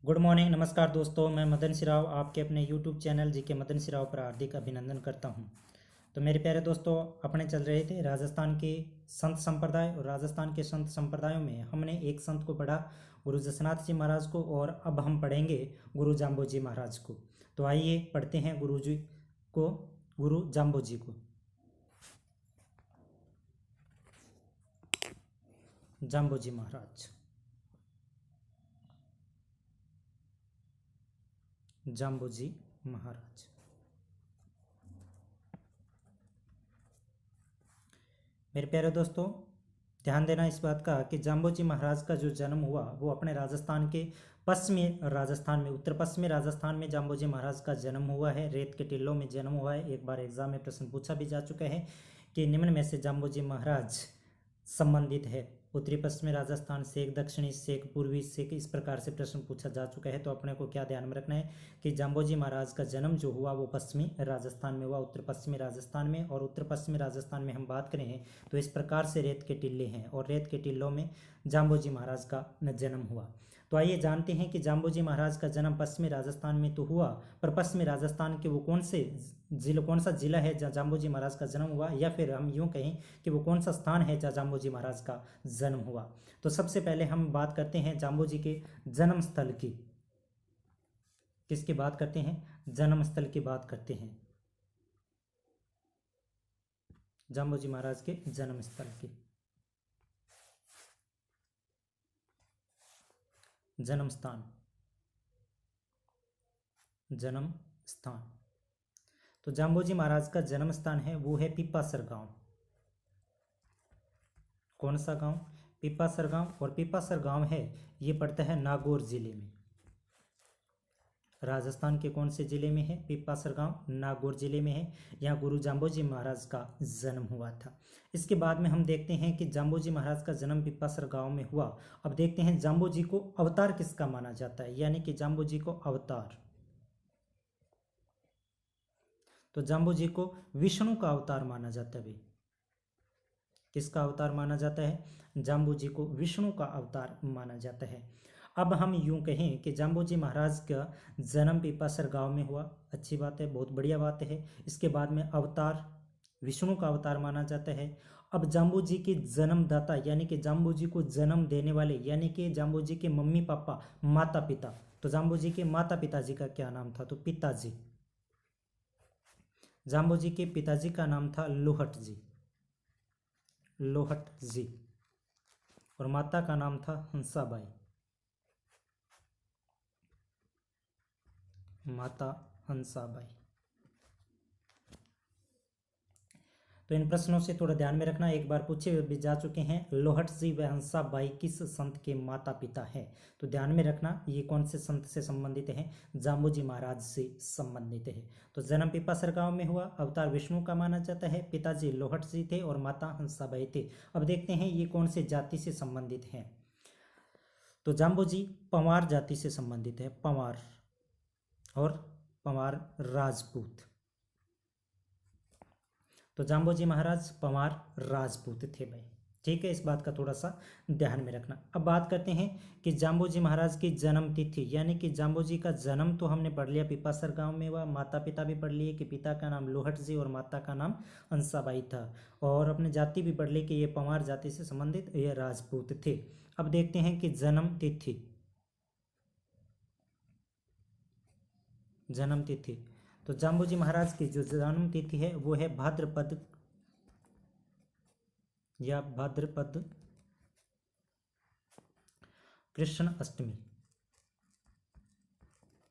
Good morning, नमस्कार दोस्तों। मैं मदन सिराव आपके अपने यूट्यूब चैनल जी के मदन सिराव पर हार्दिक अभिनंदन करता हूं। तो मेरे प्यारे दोस्तों, अपने चल रहे थे राजस्थान के संत संप्रदाय, और राजस्थान के संत संप्रदायों में हमने एक संत को पढ़ा, गुरु जसनाथ जी महाराज को, और अब हम पढ़ेंगे गुरु जाम्बो जी महाराज को। तो आइए पढ़ते हैं गुरु जी को, गुरु जाम्बो जी को। जाम्बो जी महाराज, जाम्बो जी महाराज। मेरे प्यारे दोस्तों, ध्यान देना इस बात का कि जाम्बो जी महाराज का जो जन्म हुआ वो अपने राजस्थान के पश्चिमी राजस्थान में, उत्तर पश्चिमी राजस्थान में जाम्बो जी महाराज का जन्म हुआ है। रेत के टिल्लों में जन्म हुआ है। एक बार एग्जाम में प्रश्न पूछा भी जा चुका है कि निम्न में से जाम्बो जी महाराज संबंधित है उत्तरी पश्चिमी राजस्थान से, एक दक्षिणी से, एक पूर्वी से, इस प्रकार से प्रश्न पूछा जा चुका है। तो अपने को क्या ध्यान में रखना है कि जाम्बो जी महाराज का जन्म जो हुआ वो पश्चिमी राजस्थान में हुआ, उत्तर पश्चिमी राजस्थान में। और उत्तर पश्चिमी राजस्थान में हम बात करें तो इस प्रकार से रेत के टिल्ले हैं, और रेत के टिल्लों में जाम्बो जी महाराज का जन्म हुआ। तो आइए जानते हैं कि जाम्बो जी महाराज का जन्म पश्चिमी राजस्थान में तो हुआ, पर पश्चिमी राजस्थान के वो कौन सा जिला है जहाँ जाम्बो जी महाराज का जन्म हुआ, या फिर हम यूं कहें कि वो कौन सा स्थान है जहाँ जाम्बो जी महाराज का जन्म हुआ। तो सबसे पहले हम बात करते हैं जाम्बो जी के जन्म स्थल की। किसकी बात करते हैं? जन्म स्थल की बात करते हैं, जाम्बो जी महाराज के जन्म स्थल की। जन्म स्थान, जन्म स्थान। तो जाम्बो जी महाराज का जन्म स्थान है वो है पीपासर गांव। कौन सा गांव? पीपासर गांव। और पीपासर गांव है ये पड़ता है नागौर जिले में। राजस्थान के कौन से जिले में है? पीपासर गांव नागौर जिले में है। यहाँ गुरु जाम्बो जी महाराज का जन्म हुआ था। इसके बाद में हम देखते हैं कि जाम्बो जी महाराज का जन्म पीपासर गांव में हुआ। अब देखते हैं जाम्बो जी को अवतार किसका माना जाता है, यानी कि जाम्बो जी को अवतार। तो जाम्बो जी को विष्णु का अवतार माना जाता है भाई। किसका अवतार माना जाता है? जाम्बो जी को विष्णु का अवतार माना जाता है। अब हम यूं कहें कि जाम्बो जी महाराज का जन्म पीपासर गांव में हुआ, अच्छी बात है, बहुत बढ़िया बात है। इसके बाद में अवतार विष्णु का अवतार माना जाता है। अब जाम्बो जी के जन्मदाता, यानी कि जाम्बो जी को जन्म देने वाले, यानी कि जाम्बो जी के मम्मी पापा, माता पिता। तो जाम्बो जी के माता पिताजी का क्या नाम था? तो पिताजी, जाम्बो जी के पिताजी का नाम था लोहट जी, लोहट जी। और माता का नाम था हंसाबाई, माता हंसाबाई। तो इन प्रश्नों से थोड़ा ध्यान में रखना, एक बार पूछे भी जा चुके हैं। लोहट जी व हंसाबाई किस संत के माता पिता हैं? तो ध्यान में रखना ये कौन से संत से संबंधित हैं? जाम्बो जी महाराज से संबंधित है। तो जन्म पीपासर गांव में हुआ, अवतार विष्णु का माना जाता है, पिताजी लोहट जी थे और माता हंसाबाई थे। अब देखते हैं ये कौन से जाति से संबंधित हैं। तो जाम्बो जी पंवार जाति से संबंधित है, पंवार, और पंवार राजपूत। तो जाम्बो जी महाराज पंवार राजपूत थे भाई। ठीक है, इस बात का थोड़ा सा ध्यान में रखना। अब बात करते हैं कि जाम्बो जी महाराज की जन्म तिथि, यानी कि जाम्बो जी का जन्म तो हमने पढ़ लिया पीपासर गांव में हुआ, माता पिता भी पढ़ लिए कि पिता का नाम लोहट जी और माता का नाम हंसाबाई था, और अपने जाति भी पढ़ ली कि ये पंवार जाति से संबंधित ये राजपूत थे। अब देखते हैं कि जन्म तिथि, जन्म तिथि। तो जाम्बो जी महाराज की जो जन्म तिथि है वो है भाद्रपद, या भाद्रपद कृष्ण अष्टमी,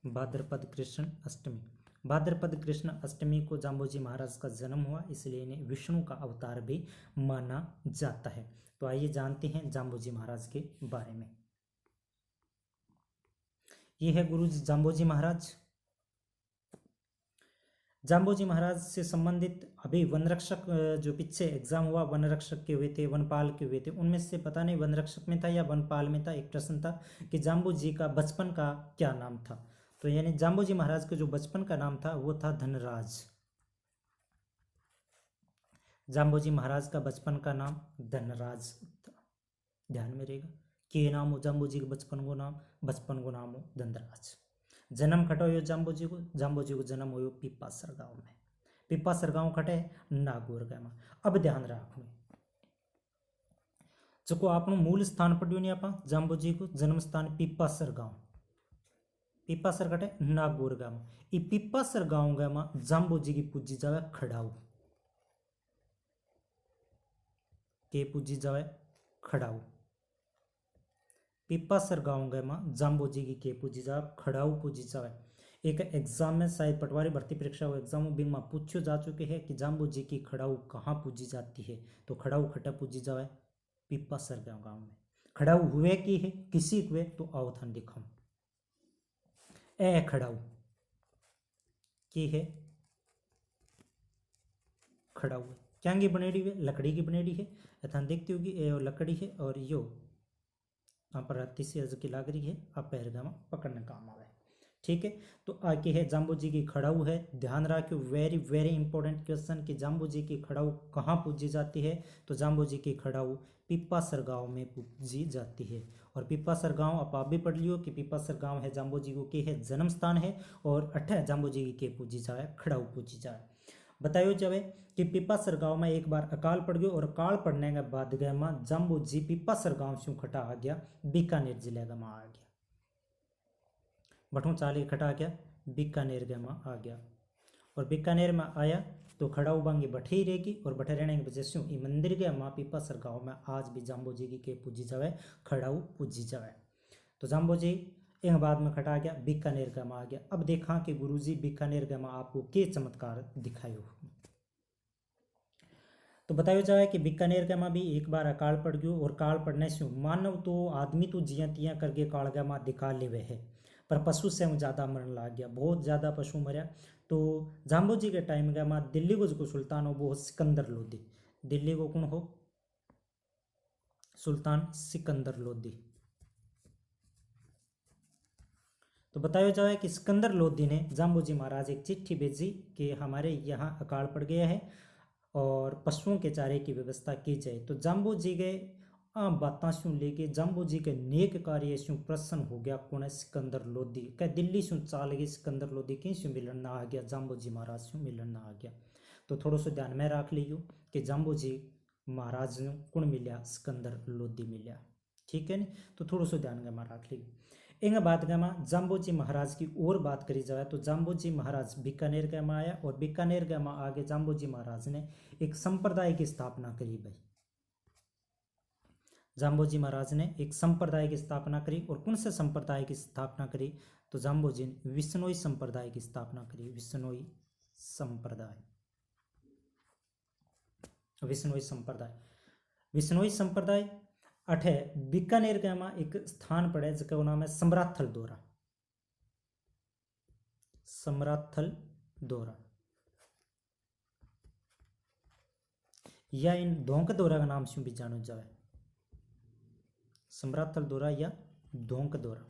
भाद्रपद कृष्ण अष्टमी। भाद्रपद कृष्ण अष्टमी को जाम्बो जी महाराज का जन्म हुआ, इसलिए इन्हें विष्णु का अवतार भी माना जाता है। तो आइए जानते हैं जाम्बो जी महाराज के बारे में। ये है गुरु जाम्बो जी महाराज। जाम्बो जी महाराज से संबंधित अभी वन रक्षक जो पीछे एग्जाम हुआ वन रक्षक के हुए थे, वनपाल के हुए थे, उनमें से पता नहीं वन रक्षक में था या वनपाल में था, एक प्रश्न था कि जाम्बो जी का बचपन का क्या नाम था। तो यानी जाम्बो जी महाराज का जो बचपन का नाम था वो था धनराज। जाम्बो जी महाराज का बचपन का नाम धनराज था, ध्यान में रहेगा। के नाम हो जाम्बू जी के बचपन को नाम हो धनराज। जन्म खटो यो जाम्बू जी को जन्म हो पिपासर गांव में। पिपासर गांव खटे नागौर गांव। अब ध्यान रखो जो आपनो मूल स्थान पढ़ियो नहीं आप जाम्बू जी को जन्म स्थान पिपासर गांव। पिपासर खटे नागौर गांव। ई पिपासर गांव में जाम्बू जी की पूजी जावे खड़ाऊ के पूजी जावे खड़ाऊ। पिपासर गांव में जाम्बू जी की के पूजी जावे खड़ाऊ पूजी जावे। एक एग्जाम में शायद पटवारी भर्ती परीक्षा एग्जाम में पूछो जा चुके हैं कि जाम्बू जी की खड़ाऊ कहाँ पूजी जाती है, तो खड़ाऊ खटा पूजी जावे पिपासर गांव में। खड़ाऊ हुए की है किसी हुए तो आओ थान दिखाऊं। ए खड़ाऊ की है खड़ाऊ क्या की बनेड़ी है लकड़ी की बनेड़ी है। थान देखते हो कि ए लकड़ी है और यो यहाँ पर तीसरी अर्ज की लाग रही है आप पैरगा में पकड़ने काम आवे। ठीक है तो आगे है जाम्बू जी की खड़ाऊ है। ध्यान रखियो वेरी वेरी इंपॉर्टेंट क्वेश्चन कि जाम्बू जी की खड़ाऊ कहाँ पूजी जाती है, तो जाम्बू जी की खड़ाऊ पिपासर गांव में पूजी जाती है। और पिपासर गांव आप भी पढ़ लियो कि पिपासर गांव है जाम्बू जी को के है जन्म स्थान है और अठे जाम्बू जी की के पूजी जाए खड़ाऊ पूजी जाए। बतायो जावे कि पिपासर गांव में एक बार अकाल पड़ गयो और अकाल पड़ने के बाद गए में जाम्बू जी पिपासर गांव से खटा आ गया बीकानेर जिले का में आ गया। बठों चाली खटा आ गया बीकानेर के में आ गया और बीकानेर में आया तो खड़ाऊ बांगी बैठे ही रहेगी और बैठे रहने की वजह से ई मंदिर के माँ पिपासर गांव में आज भी जाम्बू जी की के पूजी जावे खड़ाऊ पूजी जावे। तो जाम्बू जी एक बाद में खटा गया बीकानेर का में आ गया। अब देखा कि गुरुजी बीकानेर का में आपको के चमत्कार दिखायो। तो बताया जाए कि बीकानेर का में भी एक बार अकाल पड़ गयो और काल पड़ने से मानव तो आदमी तो जिया तिया करके काल का में दिखा लेवे है पर पशु से ज़्यादा मरने लग गया, बहुत ज़्यादा पशु मरया। तो जाम्बू जी के टाइम का में दिल्ली को जो सुल्तान हो वो सिकंदर लोधी। दिल्ली को कौन हो सुल्तान सिकंदर लोधी। तो बताया जाए कि सिकंदर लोधी ने जाम्बू जी महाराज एक चिट्ठी भेजी कि हमारे यहाँ अकाल पड़ गया है और पशुओं के चारे की व्यवस्था की जाए। तो जाम्बू जी के बातें शू लेके जाम्बू जी के नेक कार्य शू प्रसन्न हो गया कौन सिकंदर लोधी क्या दिल्ली शू चाल गई सिकंदर लोधी कहीं शू मिलन ना आ गया जाम्बू जी महाराज शू मिलन ना आ गया। तो थोड़ा सा ध्यान में रख लियो कि जाम्बू जी महाराज ने कौन मिलिया सिकंदर लोधी मिलिया। ठीक है नी तो थोड़ा सा ध्यान में रख लियो। इन बात का में जाम्बू जी महाराज की और बात करी जाए तो जाम्बू जी महाराज बीकानेर का में आया और बीकानेर का में आगे जाम्बू जी महाराज ने एक संप्रदाय की स्थापना करी भाई। जाम्बू जी महाराज ने एक संप्रदाय की स्थापना करी और कौन से संप्रदाय की स्थापना करी, तो जाम्बू जी ने विश्नोई संप्रदाय की स्थापना करी। विश्नोई संप्रदाय विश्नोई संप्रदाय विश्नोई संप्रदाय अठे बीकानेर के में एक स्थान पड़े जिसका नाम है समराथल दोरा। समराथल दोरा या इन धोंक दोरा का नाम से भी जानो जाए। समराथल दोरा या धोंक दोरा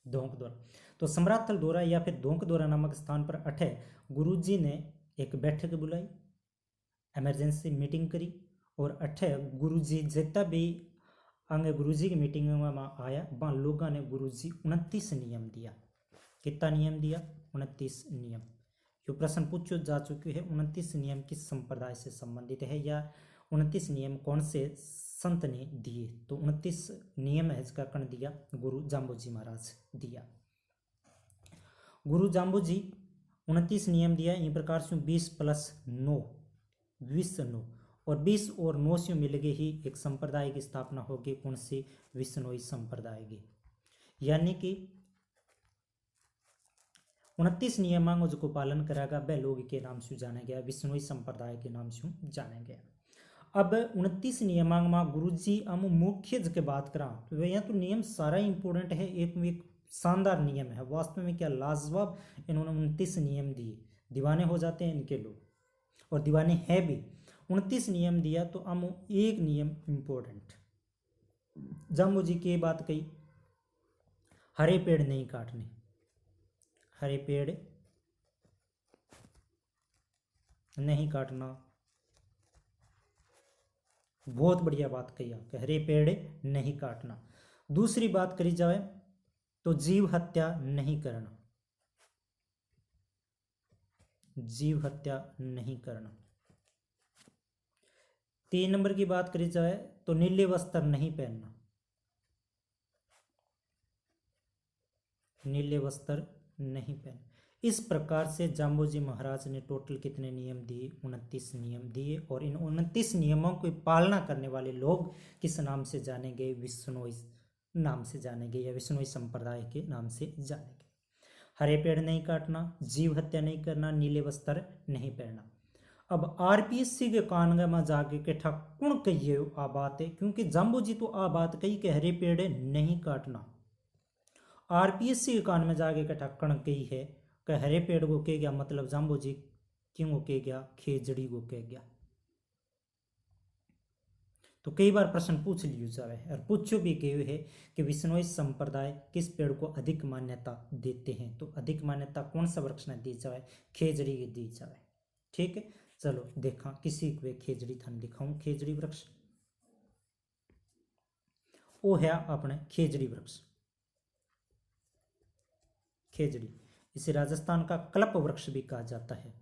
धोंक दोरा। तो समराथल दोरा या फिर धोंक दोरा नामक स्थान पर अठे गुरुजी ने एक बैठक बुलाई, इमरजेंसी मीटिंग करी और अठे गुरुजी जितना भी आगे गुरुजी की मीटिंग में आया वहाँ लोगों ने गुरुजी 29 नियम दिया। कितना नियम दिया 29 नियम। यो प्रश्न पूछो जा चुके हैं 29 नियम किस संप्रदाय से संबंधित है या 29 नियम कौन से संत ने दिए, तो 29 नियम है इसका कण दिया गुरु जाम्बू जी महाराज दिया। गुरु जाम्बू जी 29 नियम दिया इन प्रकार से 20 + 9 20 9 और 20 और 9 से मिल गए ही एक संप्रदाय की स्थापना होगी कौन सी विश्नोई संप्रदाय की। यानी कि 29 नियमांगों को पालन करागा वह लोग के नाम से जाना गया विश्नोई संप्रदाय के नाम से जाना गया। अब 29 नियमांग में गुरु जी हम मुख्य जगह बात करा तो यहाँ तो नियम सारा इंपॉर्टेंट है। एक शानदार नियम है वास्तव में क्या लाजवाब इन्होंने 29 नियम दिए, दीवाने हो जाते हैं इनके लोग और दीवाने हैं भी। 29 नियम दिया तो हम एक नियम इंपॉर्टेंट जाम्बू जी की बात कही हरे पेड़ नहीं काटने, हरे पेड़ नहीं काटना, बहुत बढ़िया बात कही आप, हरे पेड़ नहीं काटना। दूसरी बात करी जाए तो जीव हत्या नहीं करना, जीव हत्या नहीं करना। 3 नंबर की बात करी जाए तो नीले वस्त्र नहीं पहनना, नीले वस्त्र नहीं पहनना। इस प्रकार से जाम्बोजी महाराज ने टोटल कितने नियम दिए? 29 नियम दिए। और इन 29 नियमों की पालना करने वाले लोग किस नाम से जाने गए? विश्नोई नाम से जाने गए, या विश्नोई संप्रदाय के नाम से जाने गए। हरे पेड़ नहीं काटना, जीव हत्या नहीं करना, नीले वस्त्र नहीं पहनना। अब आरपीएससी के कान में जाके के ठकुण कहिए आ बात है, क्योंकि जाम्बोजी तो आ बात कही कि हरे पेड़ नहीं काटना। आरपीएससी के कान में जाके के ठक्कण कही है कि हरे पेड़ को कह गया, मतलब जाम्बोजी क्यों को कह गया? खेजड़ी को कह गया। तो कई बार प्रश्न पूछ लियो जावे और पूछो भी गए है कि विश्नोई संप्रदाय किस पेड़ को अधिक मान्यता देते हैं? तो अधिक मान्यता कौन सा वृक्ष ने दी जाए? खेजड़ी की दी जाए। ठीक है, चलो देखा किसी को खेजड़ी थान दिखाऊं। खेजड़ी वृक्ष वो है अपने खेजड़ी वृक्ष, खेजड़ी। इसे राजस्थान का कल्प वृक्ष भी कहा जाता है,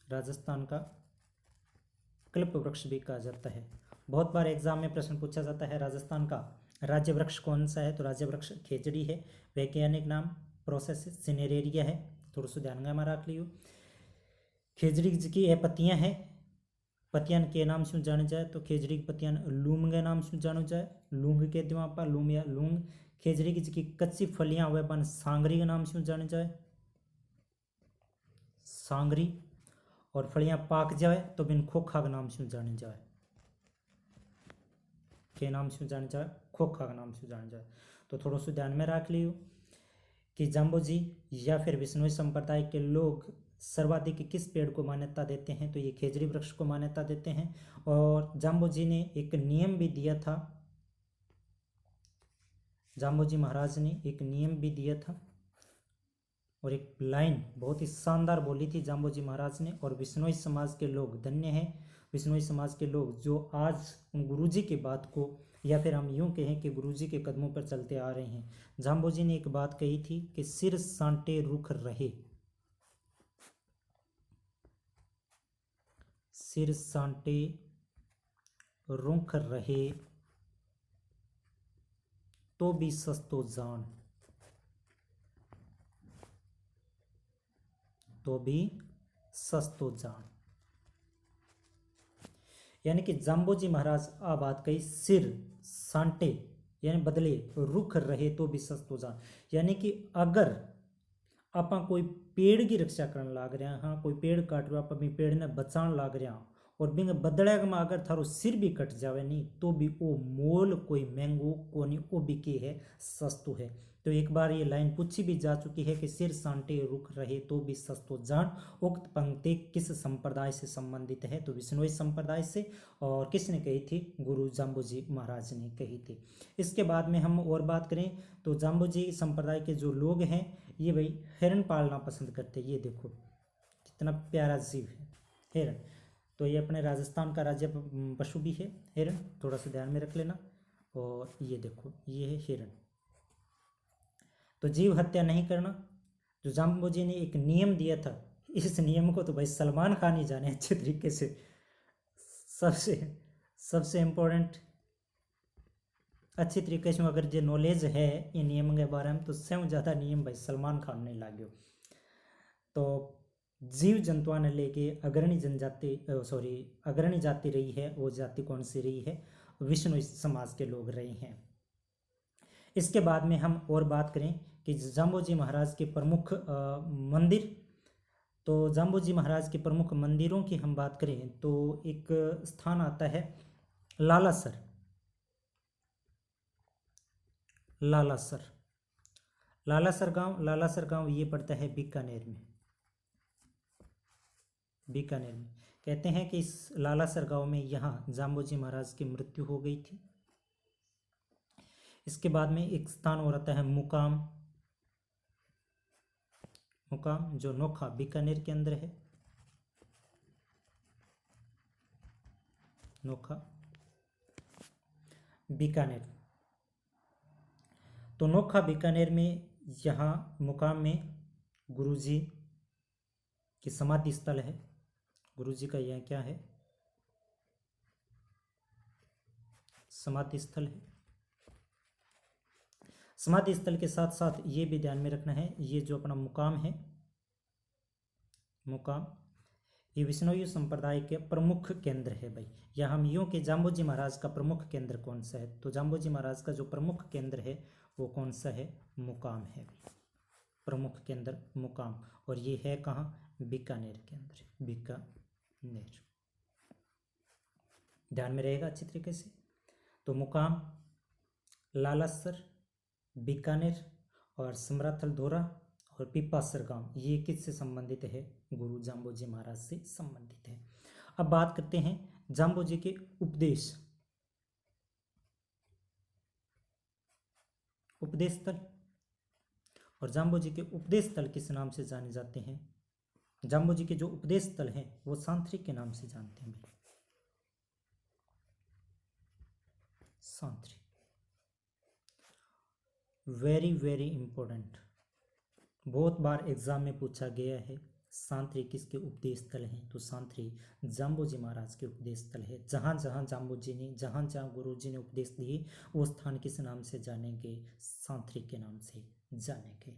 राजस्थान का कल्प वृक्ष भी कहा जाता है। बहुत बार एग्जाम में प्रश्न पूछा जाता है राजस्थान का राज्य वृक्ष कौन सा है? तो राज्य वृक्ष खेजड़ी है। वैज्ञानिक नाम प्रोसेस सिनेरेरिया है, थोड़ा सा ध्यान में रख लियो। खेजड़ी की ये पत्तियां हैं, पत्तियां के नाम से जाने जाए तो खेजड़ी की पत्तियां लूम के नाम से जानो जाए, लूंग के दिमाग पर लूम या लूंग। खेजड़ी की कच्ची फलियां हुए बन सांगरी के नाम से जाने जाए, सांगरी। और फलियां पाक जाए तो बिन खोखा के नाम से जाने जाए, के नाम से जाने जाए, खोखा के नाम से जाने जाए। तो थोड़ा सा ध्यान में रख लियो कि जाम्बोजी या फिर विश्नोई संप्रदाय के लोग सर्वाधिक किस पेड़ को मान्यता देते हैं? तो ये खेजड़ी वृक्ष को मान्यता देते हैं। और जाम्बोजी ने एक नियम भी दिया था, जाम्बोजी महाराज ने एक नियम भी दिया था और एक लाइन बहुत ही शानदार बोली थी जाम्बोजी महाराज ने। और विश्नोई समाज के लोग धन्य हैं, विश्नोई समाज के लोग जो आज उन गुरुजी की बात को, या फिर हम यूं कहें कि गुरुजी के कदमों पर चलते आ रहे हैं। जाम्बोजी ने एक बात कही थी कि सिर सांटे रुख रहे, सिर सांटे रुख रहे तो भी सस्तो जान, तो भी सस्तो जान। यानी कि जाम्बोजी महाराज आ बात कही, सिर सांटे यानी बदले, रुख रहे तो भी सस्तो जान। यानी कि अगर आप कोई पेड़ की रक्षा करने लाग रहे हैं, हाँ कोई पेड़ काट रहे हो, आप अपनी पेड़ ने बचाने लाग रहे हैं, और बिंग बदले में अगर थारो सिर भी कट जावे नहीं तो भी वो मोल कोई महंगो को नहीं, वो भी के है सस्तो है। तो एक बार ये लाइन पूछी भी जा चुकी है कि सिर सांटे रुख रहे तो भी सस्तो जान। उक्त पंक्ति किस संप्रदाय से संबंधित है? तो विश्नोई संप्रदाय से। और किसने कही थी? गुरु जाम्बोजी महाराज ने कही थी। इसके बाद में हम और बात करें तो जाम्बोजी संप्रदाय के जो लोग हैं ये भाई हिरण पालना पसंद करते हैं। ये देखो कितना प्यारा जीव है हिरण। तो ये अपने राजस्थान का राज्य पशु भी है हिरण, थोड़ा सा ध्यान में रख लेना। और ये देखो ये है हिरण। तो जीव हत्या नहीं करना, जो जाम्बोजी ने एक नियम दिया था, इस नियम को तो भाई सलमान खान ही जाने अच्छे तरीके से। सबसे सबसे इम्पोर्टेंट अच्छी तरीके से अगर जो नॉलेज है ये नियम के बारे में, तो सबसे ज़्यादा नियम भाई सलमान खान ने लाग्यो। तो जीव जंतुओं ने लेके अग्रणी जनजाति अग्रणी जाति रही है, वो जाति कौन सी रही है? विष्णु समाज के लोग रहे हैं। इसके बाद में हम और बात करें कि जाम्बोजी महाराज के प्रमुख मंदिर, तो जाम्बोजी महाराज के प्रमुख मंदिरों की हम बात करें तो एक स्थान आता है लालासर, लालासर, लालासर गांव ये पड़ता है बीकानेर में, बीकानेर में। कहते हैं कि इस लालासर गांव में यहाँ जाम्बोजी महाराज की मृत्यु हो गई थी। इसके बाद में एक स्थान और आता है मुकाम, मुकाम जो नोखा बीकानेर के अंदर है। नोखा बीकानेर। तो नोखा बीकानेर में यहाँ मुकाम में गुरुजी की समाधि स्थल है। गुरुजी का यह क्या है? समाधि स्थल है। समाधि स्थल के साथ साथ ये भी ध्यान में रखना है, ये जो अपना मुकाम है, मुकाम ये विष्णोई संप्रदाय के प्रमुख केंद्र है भाई। या हम यूं कि जाम्बोजी महाराज का प्रमुख केंद्र कौन सा है? तो जाम्बोजी महाराज का जो प्रमुख केंद्र है वो कौन सा है? मुकाम है भाई, प्रमुख केंद्र मुकाम। और ये है कहाँ? बीकानेर के अंदर, बीकानेर। ध्यान में रहेगा अच्छी तरीके से। तो मुकाम लालासर, बीकानेर और समराथल धोरा और पिपासर गांव, ये किससे संबंधित है? गुरु जाम्बोजी महाराज से संबंधित है। अब बात करते हैं जाम्बोजी के उपदेश स्थल। और जाम्बोजी के उपदेश स्थल किस नाम से जाने जाते हैं? जाम्बोजी के जो उपदेश स्थल हैं वो सांत्रिक के नाम से जानते हैं भाई, सांत्रिक। वेरी वेरी इंपॉर्टेंट, बहुत बार एग्जाम में पूछा गया है। सांत्री किसके उपदेश स्थल हैं? तो सांत्री जाम्बोजी महाराज के उपदेश स्थल है। जहाँ जहाँ जाम्बोजी ने, जहाँ जहाँ गुरुजी ने उपदेश दिए वो स्थान किस नाम से जानेंगे? सांत्री के नाम से जानेंगे।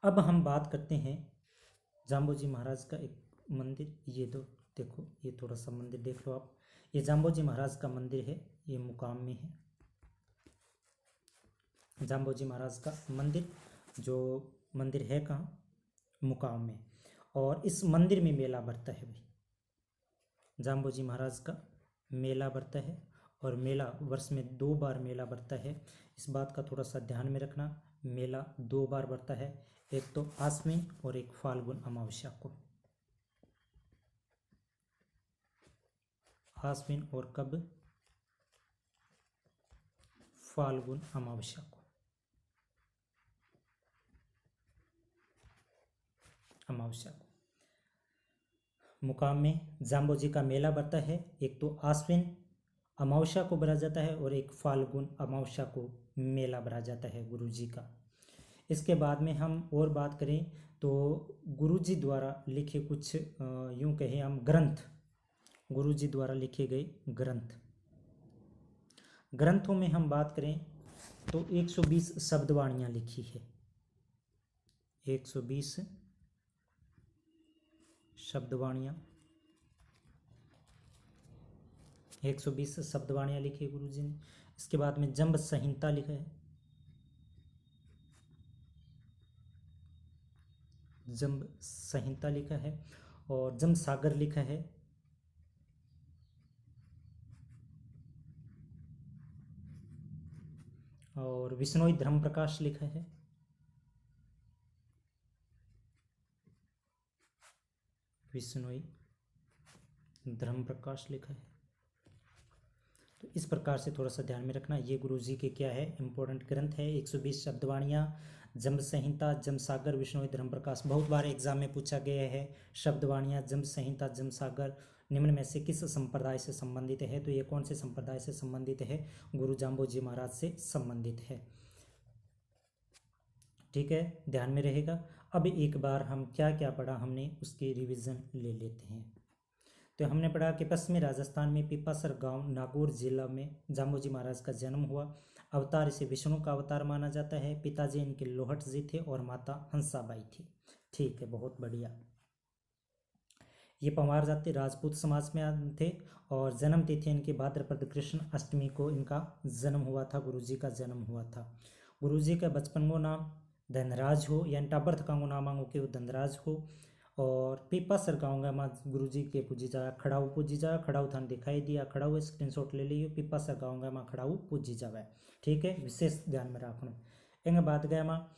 अब हम बात करते हैं जाम्बोजी महाराज का एक मंदिर। ये तो देखो, ये थोड़ा सा मंदिर देख लो आप। ये जाम्बोजी महाराज का मंदिर है, ये मुकाम में है। जाम्बोजी महाराज का मंदिर, जो मंदिर है कहाँ? मुकाम में। और इस मंदिर में मेला भरता है भाई, जाम्बोजी महाराज का मेला भरता है। और मेला वर्ष में 2 बार मेला भरता है, इस बात का थोड़ा सा ध्यान में रखना। मेला 2 बार भरता है, एक तो आश्विन और एक फाल्गुन अमावस्या को। आश्विन और कब? फाल्गुन अमावस्या को, अमावस्या को मुकाम में जाम्बोजी का मेला भरता है। एक तो आश्विन अमावस्या को भरा जाता है और एक फाल्गुन अमावस्या को मेला भरा जाता है गुरुजी का। इसके बाद में हम और बात करें तो गुरुजी द्वारा लिखे कुछ यूं कहें हम ग्रंथ, गुरुजी द्वारा लिखे गए ग्रंथ, ग्रंथों में हम बात करें तो 120 शब्दवाणियाँ लिखी है। 120 शब्दवाणियाँ, 120 शब्दवाणियाँ लिखी है गुरुजी ने। इसके बाद में जंब संहिता लिखा है, जंब संहिता लिखा है। और जंब सागर लिखा है। और विष्णोई धर्म प्रकाश लिखा है। विष्णोई धर्म प्रकाश लिखा है। तो इस प्रकार से थोड़ा सा ध्यान में रखना, ये गुरुजी के क्या है? इंपॉर्टेंट ग्रंथ है। 120 शब्दवाणियाँ, जंब संहिता, जंब सागर, विष्णोई धर्म प्रकाश। बहुत बार एग्जाम में पूछा गया है शब्दवाणियाँ, जंब संहिता, जंब सागर निम्न में से किस संप्रदाय से संबंधित है? तो ये कौन से संप्रदाय से संबंधित है? गुरु जाम्बोजी महाराज से संबंधित है। ठीक है, ध्यान में रहेगा। अब एक बार हम क्या क्या पढ़ा हमने उसकी रिवीजन ले लेते हैं। तो हमने पढ़ा कि पश्चिमी राजस्थान में पिपासर गांव नागौर जिला में जाम्बोजी महाराज का जन्म हुआ। अवतार इसे विष्णु का अवतार माना जाता है। पिताजी इनके लोहट जी थे और माता हंसाबाई थी। ठीक है, बहुत बढ़िया। ये पंवार जाति राजपूत समाज में थे और जन्म तिथि इनकी भाद्रपद कृष्ण अष्टमी को इनका जन्म हुआ था, गुरुजी का जन्म हुआ था। गुरुजी का बचपन को नाम धनराज हो, यानी टाबर्थ का नाम मांगो कि वो धनराज हो। और पिपासर गाँव में गुरुजी के पूजी जा, खड़ाऊ पूजी जा, खड़ाऊ थान दिखाई दिया, खड़ाऊ स्क्रीनशॉट ले लियो। पिपासर गाँव में खड़ाऊ पूजी जावे। ठीक है, विशेष ध्यान में रखना। एंग बात गया माँ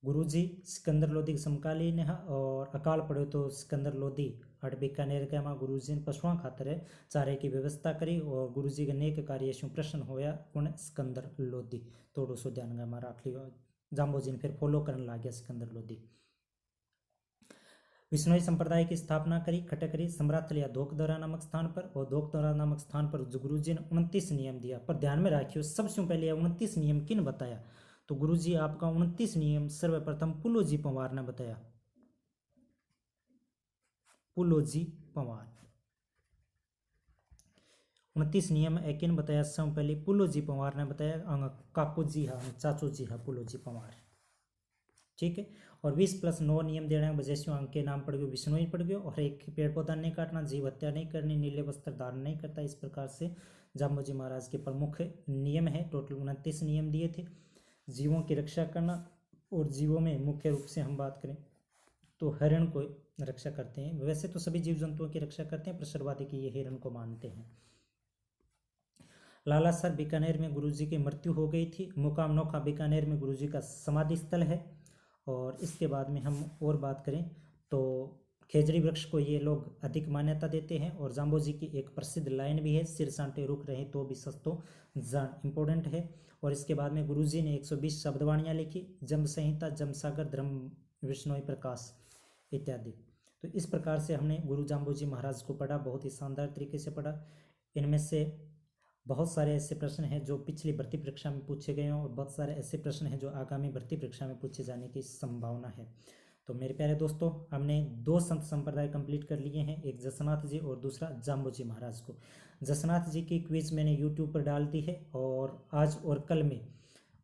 गुरुजी सिकंदर लोधी समकालीन है और अकाल पड़े तो सिकंदर लोधी अट बीकानेर के माँ गुरुजी ने पशुओं खातर चारे की व्यवस्था करी और गुरुजी के नेक कार्य शु प्रसन्न होया उन सिकंदर लोधी। थोड़ो सो ध्यान में रख लियो। जाम्बोजी ने फिर फॉलो करने लग गया सिकंदर लोधी। विश्नोई संप्रदाय की स्थापना करी खटकरी सम्राथल या धोकदरा नामक स्थान पर, और धोकदरा नामक स्थान पर गुरु जी ने 29 नियम दिया। पर ध्यान में रखियो, सबसे पहले 29 नियम किन बताया? तो गुरु जी आपका 29 नियम सर्वप्रथम पुलोजी पंवार ने बताया। पुलोजी पंवार 29 नियम किन बताया? सबसे पहले पुलोजी पंवार ने बताया। काकू जी हाँ, चाचू जी हाँ, पुलोजी पंवार, ठीक है। और 20+9 नियम देने की वजह से अंक के नाम पड़ गए, विष्णुई पड़ गए। और एक पेड़ पौधा नहीं काटना, जीव हत्या नहीं करनी, नीले वस्त्र धारण नहीं करता। इस प्रकार से जाम्बोजी महाराज के प्रमुख नियम है। टोटल 29 नियम दिए थे। जीवों की रक्षा करना, और जीवों में मुख्य रूप से हम बात करें तो हिरण को रक्षा करते हैं। वैसे तो सभी जीव जंतुओं की रक्षा करते हैं, पर सर्वाधिक ये हिरण को मानते हैं। लालासर बीकानेर में गुरुजी की मृत्यु हो गई थी। मुकाम नोखा बीकानेर में गुरुजी का समाधि स्थल है। और इसके बाद में हम और बात करें तो खेजड़ी वृक्ष को ये लोग अधिक मान्यता देते हैं। और जाम्बोजी की एक प्रसिद्ध लाइन भी है, सिर सांटे रुक रहे तो भी सस्तो जान, इंपॉर्टेंट है। और इसके बाद में गुरुजी ने 120 शब्दवाणियाँ लिखी, जम संहिता, जमसागर, धर्म विष्णोई प्रकाश इत्यादि। तो इस प्रकार से हमने गुरु जाम्बोजी महाराज को पढ़ा, बहुत ही शानदार तरीके से पढ़ा। इनमें से बहुत सारे ऐसे प्रश्न हैं जो पिछली भर्ती परीक्षा में पूछे गए हैं, और बहुत सारे ऐसे प्रश्न हैं जो आगामी भर्ती परीक्षा में पूछे जाने की संभावना है। तो मेरे प्यारे दोस्तों, हमने 2 संत संप्रदाय कंप्लीट कर लिए हैं, एक जसनाथ जी और दूसरा जाम्बोजी महाराज को। जसनाथ जी की क्विज मैंने यूट्यूब पर डाल दी है, और आज और कल में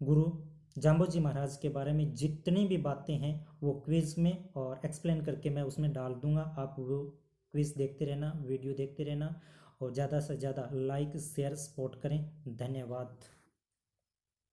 गुरु जाम्बोजी महाराज के बारे में जितनी भी बातें हैं वो क्विज में और एक्सप्लेन करके मैं उसमें डाल दूंगा। आप वो क्विज देखते रहना, वीडियो देखते रहना, और ज़्यादा से ज़्यादा लाइक शेयर सपोर्ट करें। धन्यवाद।